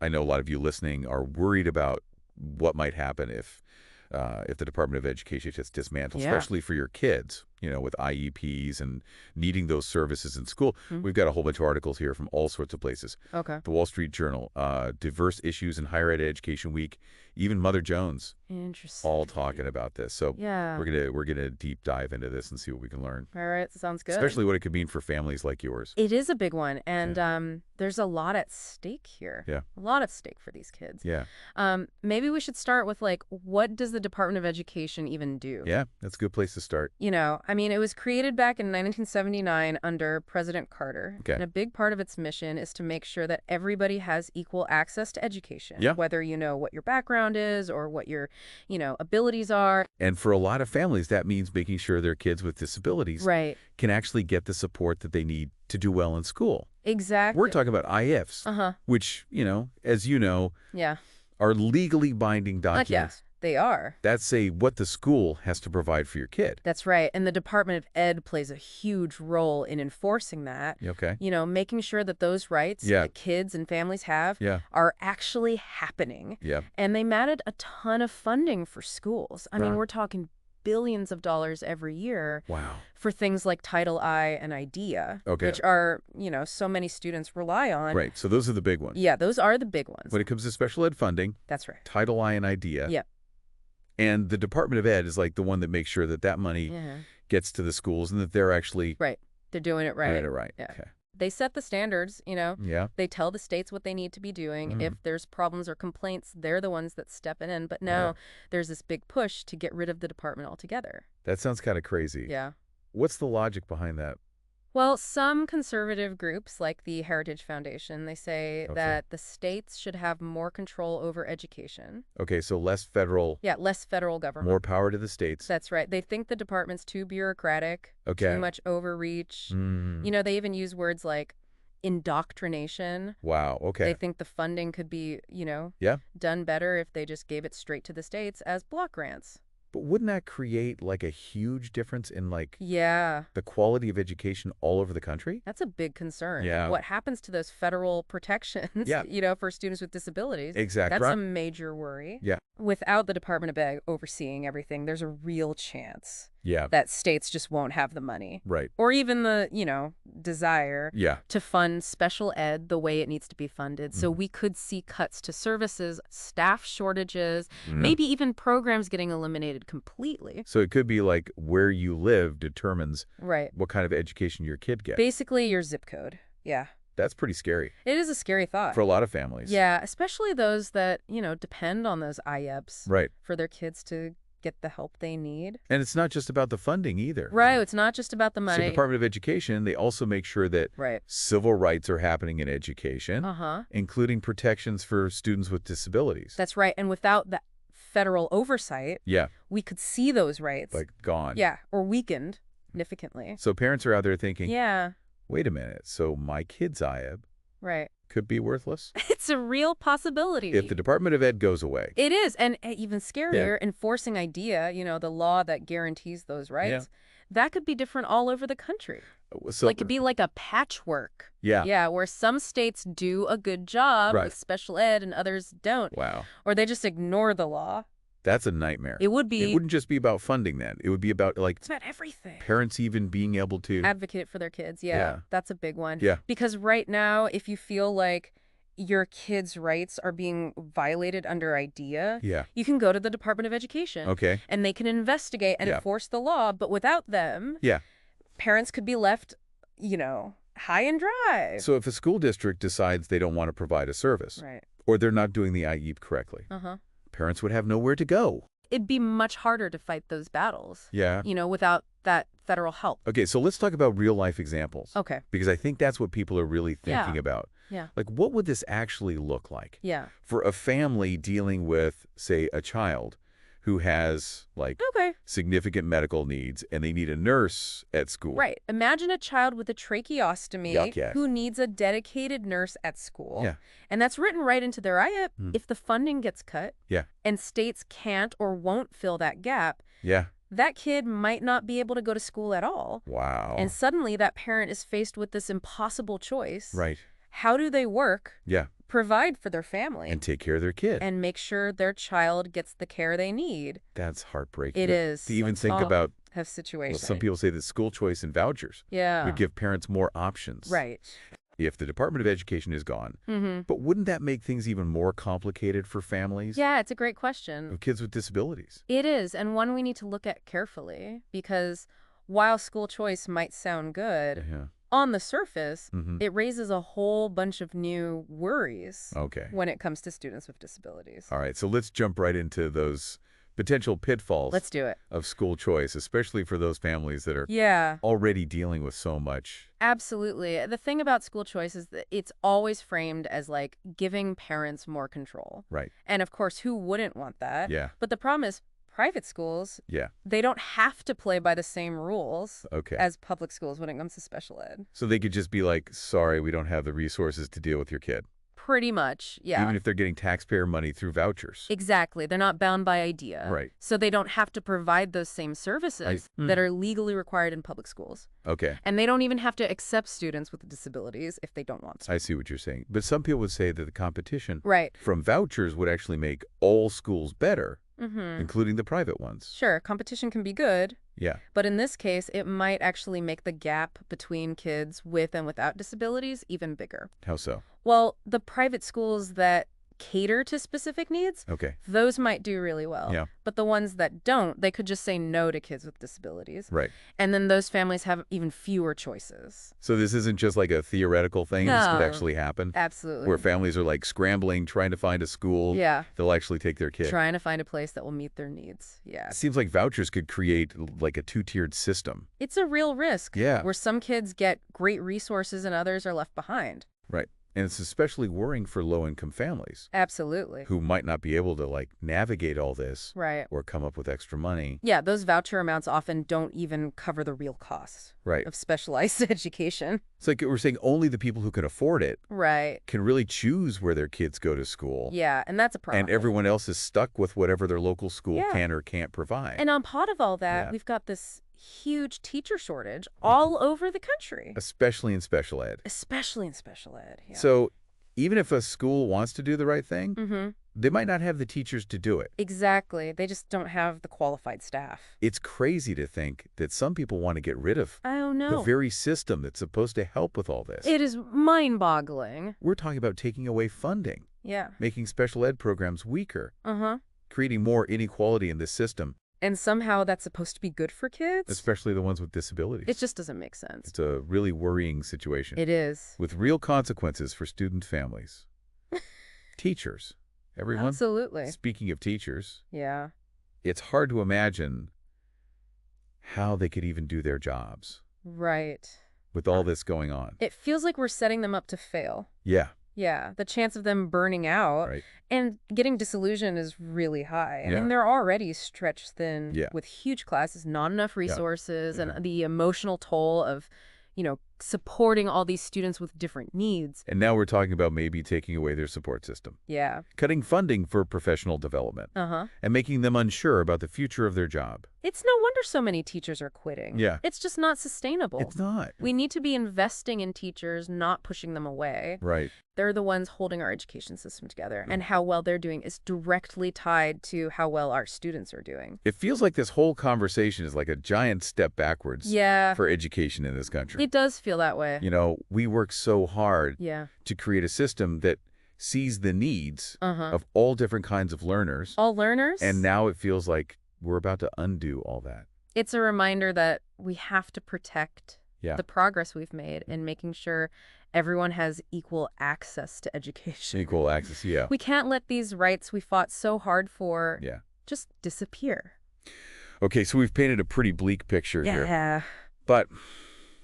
I know a lot of you listening are worried about what might happen if the Department of Education gets dismantled, Yeah. especially for your kids, with IEPs and needing those services in school. Hmm. We've got a whole bunch of articles here from all sorts of places. Okay. The Wall Street Journal, Diverse Issues in Higher Ed Education Week, even Mother Jones, Interesting. all talking about this. So Yeah. we're gonna deep dive into this and see what we can learn. All right. Sounds good. Especially what it could mean for families like yours. It is a big one, and there's a lot at stake here. Yeah. A lot at stake for these kids. Yeah. Maybe we should start with, like, what does the Department of Education even do? Yeah, that's a good place to start. It was created back in 1979 under President Carter. Okay. And a big part of its mission is to make sure that everybody has equal access to education. Yeah. Whether you know what your background is or what your, abilities are. And for a lot of families, that means making sure their kids with disabilities Right. can actually get the support that they need to do well in school. Exactly. We're talking about IFs, which, as you know, Yeah. are legally binding documents. Yeah, they are. That say what the school has to provide for your kid. That's right. And the Department of Ed plays a huge role in enforcing that. Okay. Making sure that those rights that kids and families have are actually happening. Yeah. And they mandated a ton of funding for schools. I mean, we're talking billions of dollars every year. Wow. For things like Title I and IDEA, Okay. which are, so many students rely on. Right. So those are the big ones. Yeah, those are the big ones. When it comes to special ed funding, That's right. Title I and IDEA. Yeah. And the Department of Ed is like the one that makes sure that that money gets to the schools and that they're actually Right. They're doing it right. doing it right. Yeah. Okay. They set the standards, Yeah. They tell the states what they need to be doing. If there's problems or complaints, they're the ones that step in. But now there's this big push to get rid of the department altogether. That sounds kind of crazy. Yeah. What's the logic behind that? Well, some conservative groups, like the Heritage Foundation, they say that the states should have more control over education. Okay, so less federal. Yeah, less federal government. More power to the states. That's right. They think the department's too bureaucratic, too much overreach. They even use words like indoctrination. Wow, okay. They think the funding could be, done better if they just gave it straight to the states as block grants. But wouldn't that create like a huge difference in the quality of education all over the country? That's a big concern. Yeah. What happens to those federal protections, for students with disabilities? Exactly. That's a major worry. Yeah. Without the Department of Ed overseeing everything, there's a real chance Yeah. that states just won't have the money. Right. Or even the, desire Yeah. to fund special ed the way it needs to be funded. So we could see cuts to services, staff shortages, maybe even programs getting eliminated completely. So it could be like where you live determines Right. what kind of education your kid gets. Basically, your zip code. Yeah. That's pretty scary It is a scary thought. for a lot of families. Yeah, especially those that, depend on those IEPs Right. for their kids to get the help they need. And it's not just about the funding either. Right, it's not just about the So money. the Department of Education, they also make sure that Right. civil rights are happening in education, Uh-huh. including protections for students with disabilities. That's right. And without the federal oversight, Yeah, we could see those rights. like gone. Yeah, or weakened significantly. So parents are out there thinking, Yeah, wait a minute, so my kid's IEP right. could be worthless It's a real possibility. if the Department of Ed goes away. It is. And even scarier, enforcing IDEA, the law that guarantees those rights, that could be different all over the country. So, Like, it'd be like a patchwork. yeah. Yeah, where some states do a good job Right. with special ed and others don't. Wow. Or they just ignore the law. That's a nightmare. It would be. It wouldn't just be about funding then. It would be about It's about everything. parents even being able to. Advocate for their kids. Yeah, that's a big one. Yeah. Because right now, if you feel like your kids' rights are being violated under IDEA, Yeah. you can go to the Department of Education. Okay. And they can investigate and enforce the law. But without them, parents could be left, high and dry. So if a school district decides they don't want to provide a service, Right. or they're not doing the IEP correctly, Uh-huh. parents would have nowhere to go. It'd be much harder to fight those battles, Yeah. without that federal help. Okay, so let's talk about real life examples. Okay. Because I think that's what people are really thinking about. Yeah. Like, what would this actually look like Yeah. for a family dealing with, say, a child who has, Okay. significant medical needs and they need a nurse at school? Right. Imagine a child with a tracheostomy Yuck, yes. who needs a dedicated nurse at school. Yeah. And that's written right into their IEP. If the funding gets cut Yeah. and states can't or won't fill that gap, Yeah. that kid might not be able to go to school at all. Wow. And suddenly that parent is faced with this impossible choice. Right. How do they work Yeah. provide for their family And take care of their kid. and make sure their child gets the care they need. That's heartbreaking. It is. To even think Oh, about, have well, situations. some people say that school choice and vouchers Yeah. would give parents more options. Right. If the Department of Education is gone. Mm-hmm. But wouldn't that make things even more complicated for families Yeah, it's a great question. of kids with disabilities? It is, and one we need to look at carefully, because while school choice might sound good, Yeah. on the surface, Mm-hmm. it raises a whole bunch of new worries Okay. when it comes to students with disabilities. All right. So let's jump right into those potential pitfalls Let's do it. of school choice, especially for those families that are Yeah, already dealing with so much. absolutely. The thing about school choice is that it's always framed as like giving parents more control. Right. And of course, who wouldn't want that? Yeah. But the problem is private schools, Yeah. they don't have to play by the same rules Okay. as public schools when it comes to special ed. So they could just be like, sorry, we don't have the resources to deal with your kid. Pretty much, yeah. Even if they're getting taxpayer money through vouchers. Exactly. They're not bound by idea. Right. So they don't have to provide those same services that are legally required in public schools. Okay. And they don't even have to accept students with disabilities if they don't want to. I see what you're saying. But some people would say that the competition Right. from vouchers would actually make all schools better, Mm-hmm. including the private ones. Sure, competition can be good, Yeah. but in this case, it might actually make the gap between kids with and without disabilities even bigger. How so? Well, the private schools that cater to specific needs, Okay. those might do really well. Yeah. But the ones that don't, they could just say no to kids with disabilities. Right. And then those families have even fewer choices. So this isn't just like a theoretical thing. This could No. actually happen. Absolutely. Where families are like scrambling, trying to find a school. Yeah. They'll actually take their kid. Trying to find a place that will meet their needs. Yeah. It seems like vouchers could create like a two-tiered system. It's a real risk. Yeah. Where some kids get great resources and others are left behind. Right. And it's especially worrying for low-income families Absolutely. who might not be able to like navigate all this Right. or come up with extra money. Yeah, those voucher amounts often don't even cover the real costs Right. of specialized education. It's like we're saying only the people who can afford it Right. can really choose where their kids go to school. Yeah, and that's a problem. And everyone else is stuck with whatever their local school Yeah. can or can't provide. And on top of all that, Yeah. we've got this huge teacher shortage all over the country, Especially in special ed. especially in special ed. Yeah. So even if a school wants to do the right thing, Mm-hmm. they might not have the teachers to do it. Exactly. They just don't have the qualified staff. It's crazy to think that some people want to get rid of I don't the know. very system that's supposed to help with all this. It is mind-boggling. We're talking about taking away funding, Yeah. making special ed programs weaker, Uh-huh. creating more inequality in this system, And somehow that's supposed to be good for kids? especially the ones with disabilities. It just doesn't make sense. It's a really worrying situation It is. with real consequences for student families. Teachers, everyone. Absolutely. Speaking of teachers, Yeah. it's hard to imagine how they could even do their jobs Right. with all this going on. It feels like we're setting them up to fail. Yeah, Yeah. The chance of them burning out right. and getting disillusioned is really high. I Yeah. mean, they're already stretched thin Yeah. with huge classes, not enough resources, Yeah. and the emotional toll of, supporting all these students with different needs. And now we're talking about maybe taking away their support system, Yeah. cutting funding for professional development, Uh-huh. and making them unsure about the future of their job. It's no wonder so many teachers are quitting. Yeah. It's just not sustainable. It's not. We need to be investing in teachers, not pushing them away. Right. They're the ones holding our education system together, and how well they're doing is directly tied to how well our students are doing. It feels like this whole conversation is like a giant step backwards Yeah, for education in this country. it does feel that way. We work so hard Yeah. to create a system that sees the needs Uh-huh. of all different kinds of learners. All learners? And now it feels like we're about to undo all that. It's a reminder that we have to protect Yeah. the progress we've made in making sure everyone has equal access to education. Equal access, yeah. We can't let these rights we fought so hard for Yeah. just disappear. Okay, so we've painted a pretty bleak picture here. Yeah. But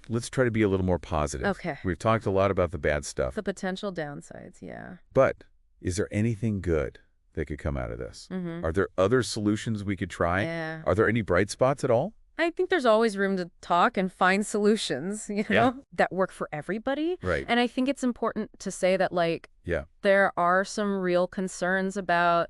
let's try to be a little more positive. Okay. We've talked a lot about the bad stuff. The potential downsides, yeah. But is there anything good that could come out of this? Mm-hmm. Are there other solutions we could try? Yeah. Are there any bright spots at all? I think there's always room to talk and find solutions, Yeah. that work for everybody. Right. And I think it's important to say that, Yeah. there are some real concerns about,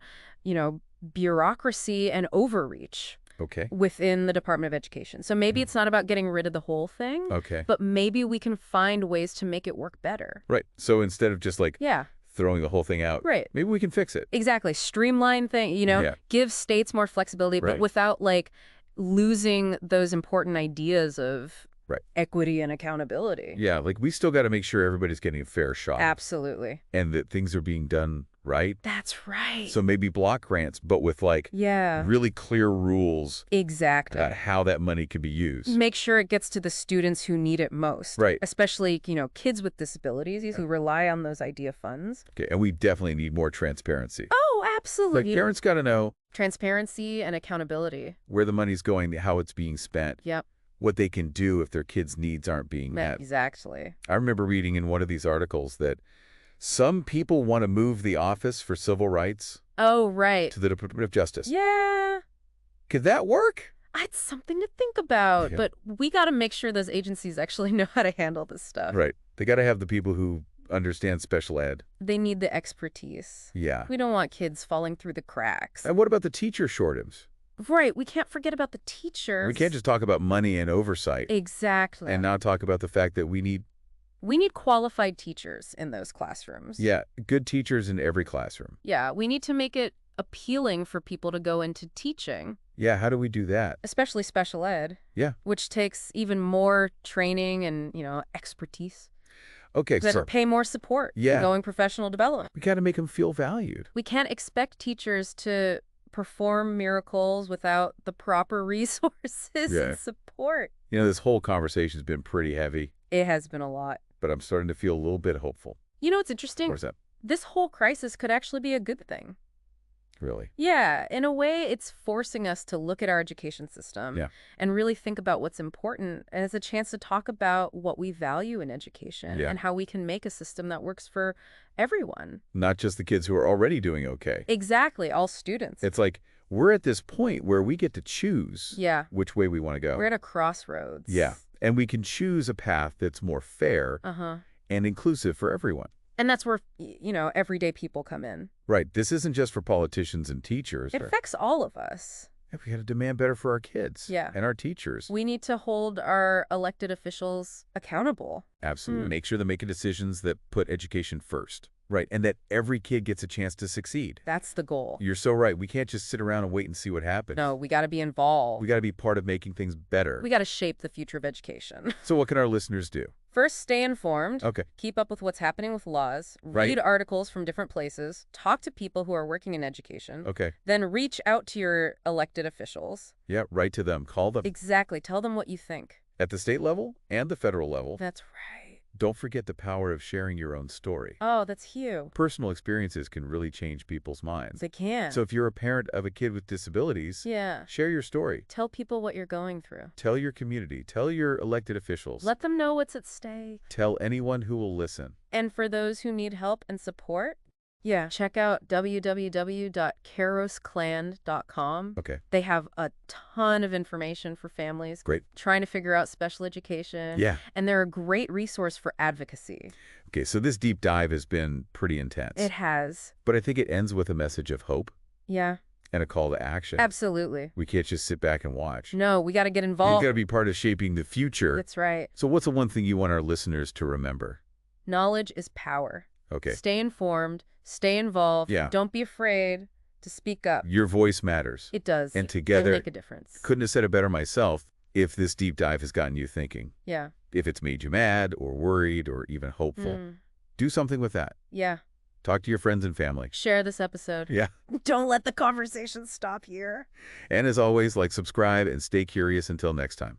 bureaucracy and overreach Okay. within the Department of Education. So maybe it's not about getting rid of the whole thing, Okay. but maybe we can find ways to make it work better. Right. So instead of just Yeah. throwing the whole thing out. Right. Maybe we can fix it. Exactly. Streamline thing, Yeah. give states more flexibility, but Right. without like losing those important ideas of Right. equity and accountability. Yeah, like we still got to make sure everybody's getting a fair shot. Absolutely. And that things are being done right. That's right. So maybe block grants, but with like Yeah. really clear rules Exactly. about how that money could be used. Make sure it gets to the students who need it most. Right. Especially, kids with disabilities who rely on those IDEA funds. Okay, and we definitely need more transparency. Oh, Like absolutely. parents got to know Transparency and accountability. where the money's going, how it's being spent, Yep. what they can do if their kids' needs aren't being met. Exactly. I remember reading in one of these articles that some people want to move the Office for Civil Rights Oh, right. to the Department of Justice. Yeah. Could that work? It's something to think about, Yeah. but we got to make sure those agencies actually know how to handle this stuff. Right. They got to have the people who understand special ed. They need the expertise. Yeah. We don't want kids falling through the cracks. And what about the teacher shortage? Right. We can't forget about the teachers. We can't just talk about money and oversight Exactly. and not talk about the fact that we need, qualified teachers in those classrooms. yeah, good teachers in every classroom. Yeah. We need to make it appealing for people to go into teaching, Yeah, how do we do that? especially special ed. Yeah. Which takes even more training and, expertise. Okay, That so pay more support. Yeah. Ongoing professional development. we got to make them feel valued. We can't expect teachers to perform miracles without the proper resources Yeah. and support. This whole conversation's been pretty heavy, It has been a lot. but I'm starting to feel a little bit hopeful. What's interesting? What's that? This whole crisis could actually be a good thing. Really? Yeah, in a way, it's forcing us to look at our education system Yeah. and really think about what's important. And it's a chance to talk about what we value in education Yeah. and how we can make a system that works for everyone. Not just the kids who are already doing okay. Exactly, all students. It's like we're at this point where we get to choose Yeah, which way we want to go. we're at a crossroads. Yeah. And we can choose a path that's more fair Uh-huh. and inclusive for everyone. And that's where, everyday people come in. Right. This isn't just for politicians and teachers. It affects all of us. We got to demand better for our kids. Yeah. And our teachers. We need to hold our elected officials accountable. Absolutely. Make sure they're making decisions that put education first. Right. And that every kid gets a chance to succeed. That's the goal. You're so right. We can't just sit around and wait and see what happens. No, we got to be involved. We got to be part of making things better. We got to shape the future of education. So what can our listeners do? First, stay informed. Okay. Keep up with what's happening with laws. Right. Read articles from different places. Talk to people who are working in education. Okay. Then reach out to your elected officials. Yeah, write to them. Call them. Exactly. Tell them what you think. At the state level and the federal level. That's right. Don't forget the power of sharing your own story. Oh, that's huge. Personal experiences can really change people's minds. They can. So if you're a parent of a kid with disabilities, yeah. share your story. Tell people what you're going through. Tell your community. Tell your elected officials. Let them know what's at stake. Tell anyone who will listen. And for those who need help and support, check out www.cairosclan.com. Okay. They have a ton of information for families Great. trying to figure out special education. Yeah. And they're a great resource for advocacy. Okay, so this deep dive has been pretty intense. It has. But I think it ends with a message of hope Yeah, and a call to action. absolutely. We can't just sit back and watch. No, we got to get You've involved. got to be part of shaping the future. That's right. So what's the one thing you want our listeners to remember? Knowledge is power. Okay. Stay informed. Stay involved. Yeah. Don't be afraid to speak up. Your voice matters. It does. And It together, can make a difference. couldn't have said it better myself, if this deep dive has gotten you thinking. Yeah. If it's made you mad or worried or even hopeful, do something with that. Yeah. Talk to your friends and family. Share this episode. Yeah. Don't let the conversation stop here. And as always, subscribe and stay curious until next time.